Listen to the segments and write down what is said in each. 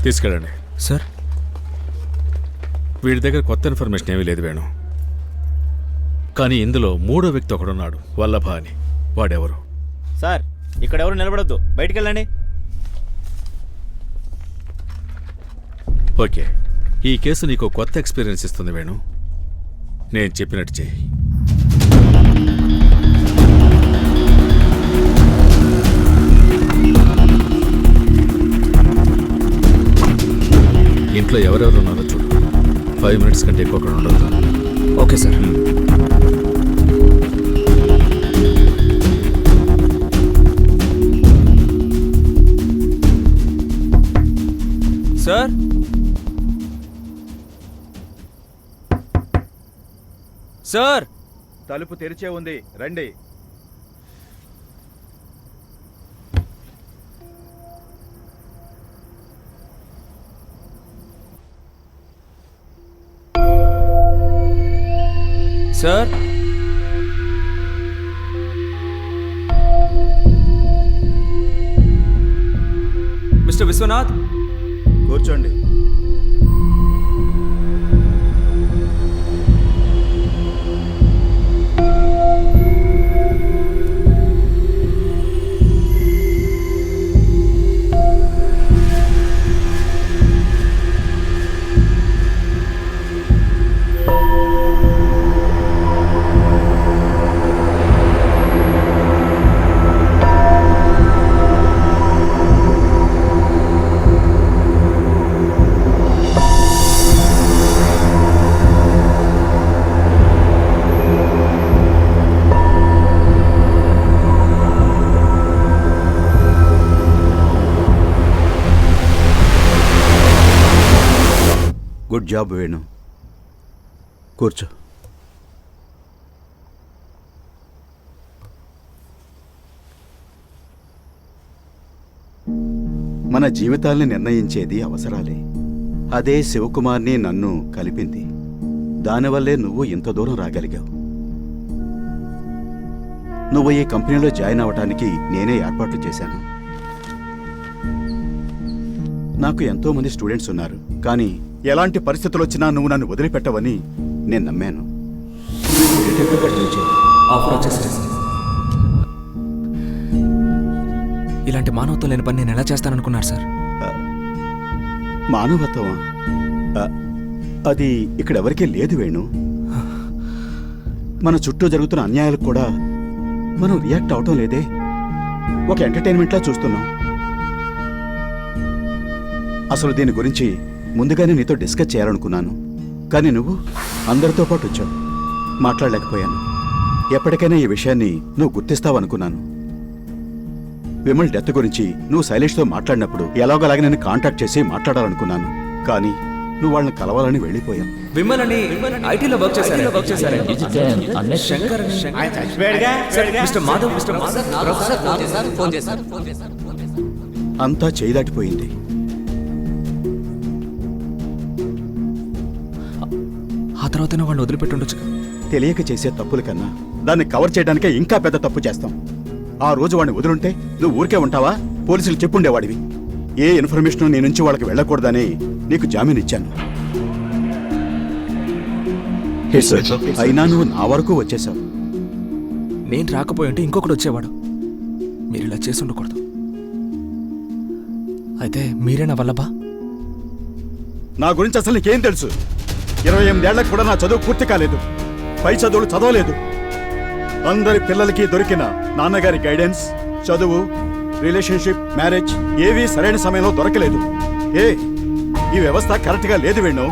తీసుకెళ్ళండి. సార్, వీడి దగ్గర కొత్త ఇన్ఫర్మేషన్ ఏమీ లేదు వేణు. కానీ ఇందులో మూడో వ్యక్తి ఒకడున్నాడు, వల్లభ అని. వాడెవరు? సార్, ఇక్కడ ఎవరు నిలబడొద్దు, బయటికి వెళ్ళండి. ఓకే, ఈ కేసు నీకు కొత్త ఎక్స్పీరియన్స్ ఇస్తుంది వేణు. నేను చెప్పినట్టు చెయ్యి. ఇంట్లో ఎవరెవరు ఉన్నారో చూడు. 5 minutes కంటే ఎక్కువ అక్కడ ఉండదు. Okay sir. సార్, సార్, తలుపు తెరిచే ఉంది, రండి. సార్, మిస్టర్ విశ్వనాథ్, కూర్చోండి. Good job Venu. కూర్చో. మన జీవితాల్ని నిర్ణయించేది అవసరాలే. అదే శివకుమార్ని నన్ను కలిపింది. దానివల్లే నువ్వు ఇంత దూరం రాగలిగావు. నువ్వు ఈ కంపెనీలో జాయిన్ అవ్వటానికి నేనే ఏర్పాట్లు చేశాను. నాకు ఎంతో మంది స్టూడెంట్స్ ఉన్నారు, కానీ ఎలాంటి పరిస్థితులు వచ్చినా నువ్వు నన్ను వదిలిపెట్టవని నేను నమ్మాను. ఆఫర్ వచ్చేసింది. ఇలాంటి మానవత్వం లేని పని నేను ఎలా చేస్తాననుకున్నారు సార్? మానవత్వమా? అది ఇక్కడ ఎవరికీ లేదు వేణు. మన చుట్టూ జరుగుతున్న అన్యాయాలకు కూడా మనం రియాక్ట్ అవటం లేదే. ఒక ఎంటర్టైన్మెంట్లా చూస్తున్నాం. అసలు దీని గురించి ముందుగానే నీతో డిస్కస్ చేయాలనుకున్నాను, కానీ నువ్వు అందరితో పాటు వచ్చావు. మాట్లాడలేకపోయాను. ఎప్పటికైనా ఈ విషయాన్ని నువ్వు గుర్తిస్తావనుకున్నాను. విమల్ డెత్ గురించి నువ్వు శైలేష్తో మాట్లాడినప్పుడు ఎలాగోలాగా నేను కాంటాక్ట్ చేసి మాట్లాడాలనుకున్నాను, కానీ నువ్వు వాళ్ళని కలవాలని వెళ్ళిపోయావు. విమల్ అని ఐటీలో వర్క్ చేశారు. శంకర్ మిస్టర్ మాధవ్ అంతా చేయి దాటిపోయింది. ఆ తర్వాతనే వాళ్ళు వదిలిపెట్టుండొచ్చు. తెలియక చేసే తప్పుల కన్నా దాన్ని కవర్ చేయడానికే ఇంకా పెద్ద తప్పు చేస్తాం. ఆ రోజు వాడిని వదులుంటే నువ్వు ఊరికే ఉంటావా? పోలీసులు చెప్పుండేవాడివి. ఏ ఇన్ఫర్మేషన్ నీ నుంచి వాళ్ళకి వెళ్ళకూడదని నీకు జామీన్ ఇచ్చాను. అయినా నువ్వు నా వరకు వచ్చేసావు. నేను రాకపోయి ఉంటే ఇంకొకటి వచ్చేవాడు. మీరు ఇలా చేసి ఉండకూడదు. అయితే మీరేనా వల్లభా? నా గురించి అసలు నీకేం తెలుసు? 28 ఏళ్లకు కూడా నా చదువు పూర్తి కాలేదు. పై చదువులు చదవలేదు. అందరి పిల్లలకి దొరికిన నాన్నగారి గైడెన్స్, చదువు, రిలేషన్షిప్, మ్యారేజ్ ఏవీ సరైన సమయంలో దొరకలేదు. ఈ వ్యవస్థ కరెక్ట్గా లేదు వేణు.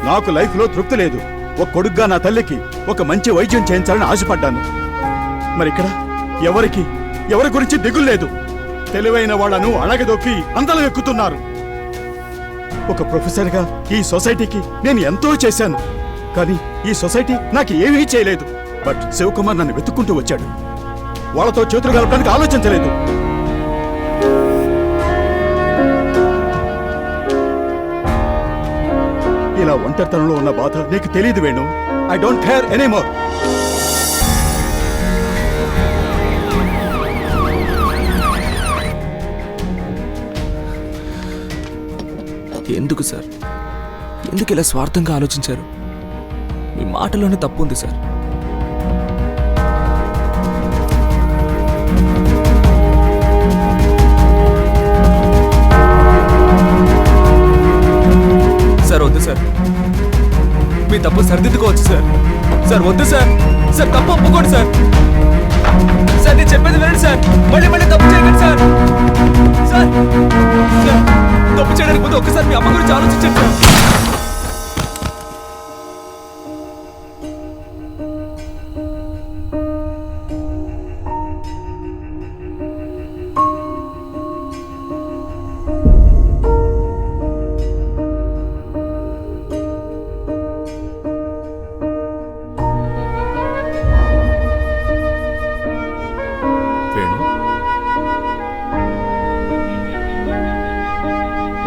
నాకు లైఫ్లో తృప్తి లేదు. ఒక కొడుగ్గా నా తల్లికి ఒక మంచి వైద్యం చేయించాలని ఆశపడ్డాను. మరి ఇక్కడ ఎవరి గురించి దిగులు లేదు. తెలివైన వాళ్లను అణగదొక్కి అందలం ఎక్కుతున్నారు. ఒక ప్రొఫెసర్గా ఈ సొసైటీకి నేను ఎంతో చేశాను, కానీ ఈ సొసైటీ నాకు ఏమీ చేయలేదు. బట్ శివకుమార్ నన్ను వెతుక్కుంటూ వచ్చాడు. వాళ్ళతో చేతులు కలపడానికి ఆలోచించలేదు. ఇలా ఒంటరితనంలో ఉన్న బాధ నీకు తెలియదు Venu. I don't care anymore. ఎందుకు సార్? ఎందుకు ఇలా స్వార్థంగా ఆలోచించారు? మీ మాటలోనే తప్పు ఉంది సార్. సార్ వద్దు సార్, మీ తప్పు సరిదిద్దుకోవచ్చు సార్. సార్ వద్దు సార్, సార్ తప్పు ఒప్పుకోండి సార్. సార్ నేను చెప్పేది వినండి సార్, మళ్ళీ మళ్ళీ తప్పు చేయకండి సార్. సార్ సార్ తప్పు చేయడానికి ముందు ఒక్కసారి మీ అమ్మ గురించి ఆలోచించండి సార్.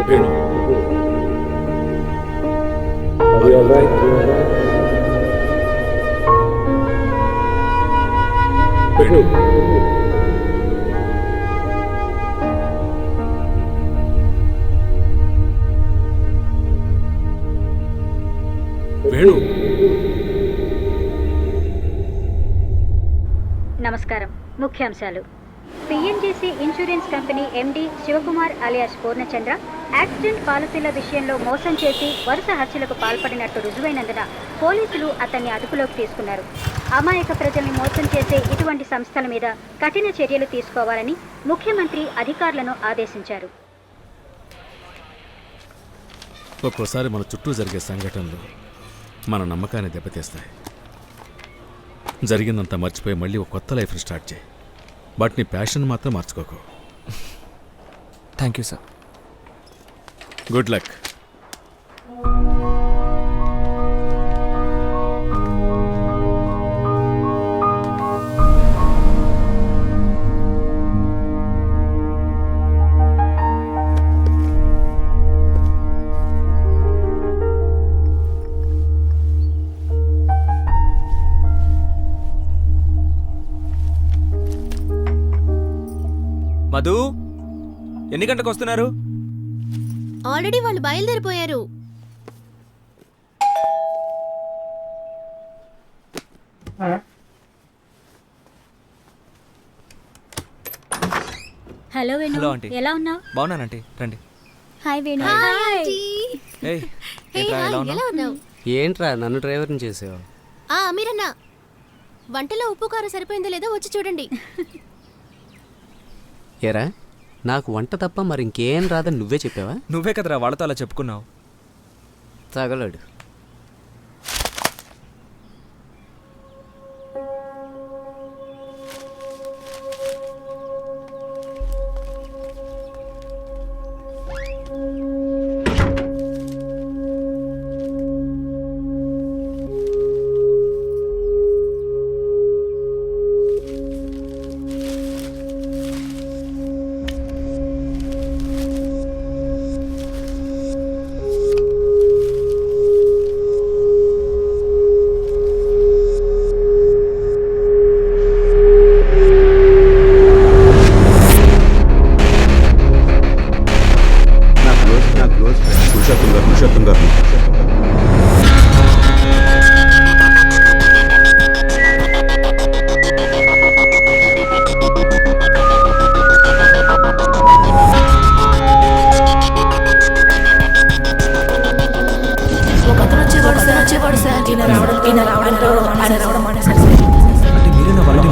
వేణు వేణు వేణు వేణు నమస్కారం. ముఖ్యాంశాలు. PNGC insurance company MD Shivakumar alias Purnachandra accident పాలసీల విషయంలో మోసం చేసి వరుస హత్యలకు పాల్పడినట్టు రుజువైనందున పోలీసులు అతన్ని అదుపులోకి తీసుకున్నారు. అమాయక ప్రజల్ని మోసం చేసే ఇటువంటి సంస్థల మీద కఠిన చర్యలు తీసుకోవాలని ముఖ్యమంత్రి అధికారులను ఆదేశించారు. ఒక్కోసారి మన చుట్టూ జరిగే సంఘటనలు మన నమ్మకాన్ని దెబ్బతీస్తాయి. జరిగిందంతా మర్చిపోయి మళ్ళీ ఒక కొత్త లైఫ్ని స్టార్ట్ చేయి. బట్ నీ ప్యాషన్ మాత్రం మార్చుకోకు. Thank you sir. Good luck. Madhu, ఎన్ని గంటలకు వస్తున్నారు? ఆల్రెడీ వాళ్ళు బయలుదేరిపోయారు. Hello Venu, hello aunty. ఎలా ఉన్నావు? బాగున్నానంటీ, రండి. హాయ్ వేణు. ఏయ్, ఏంట్రా, ఎలా ఉన్నావ్? ఎలా ఉన్నావు? ఏంట్రా నన్ను డ్రైవర్ని చేసావు? మీరన్నా వంటలో ఉప్పు కారం సరిపోయిందో లేదో వచ్చి చూడండి. ఏరా నాకు వంట తప్ప మరి ఇంకేం రాదని నువ్వే చెప్పావా? నువ్వే కదరా వాళ్ళతో అలా చెప్పుకున్నావు. తగలడు.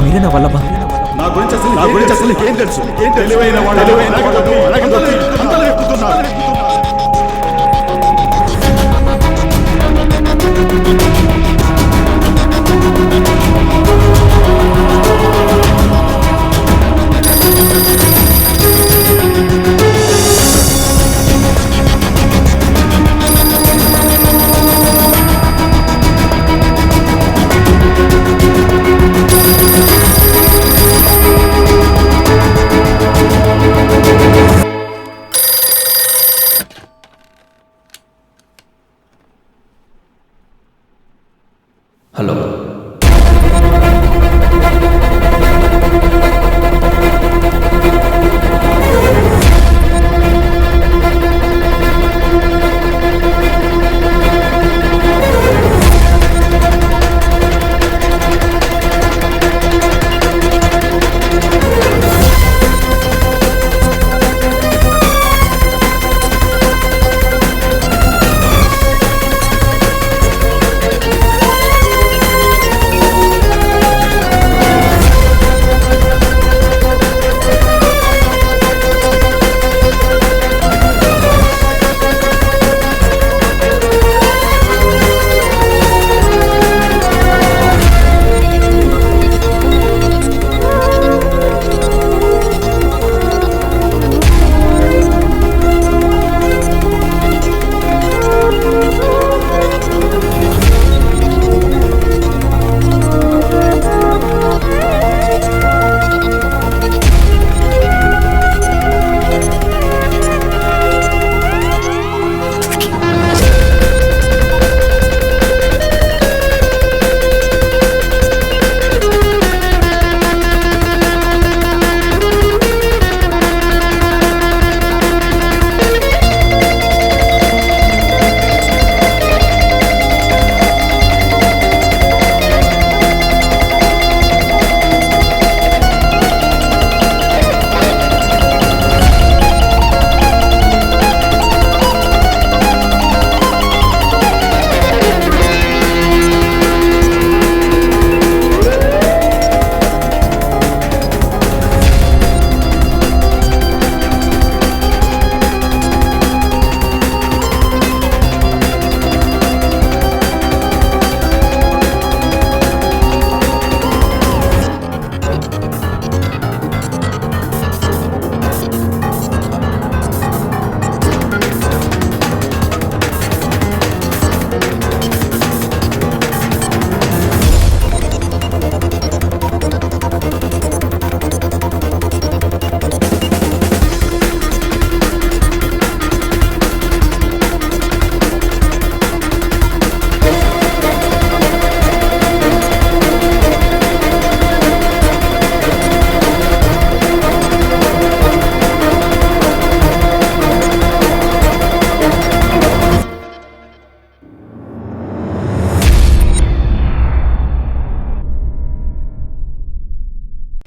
మీరేనా వల్లభా? నా గురించి అసలు నీకేం తెలుసు? తెలివైన వాడు,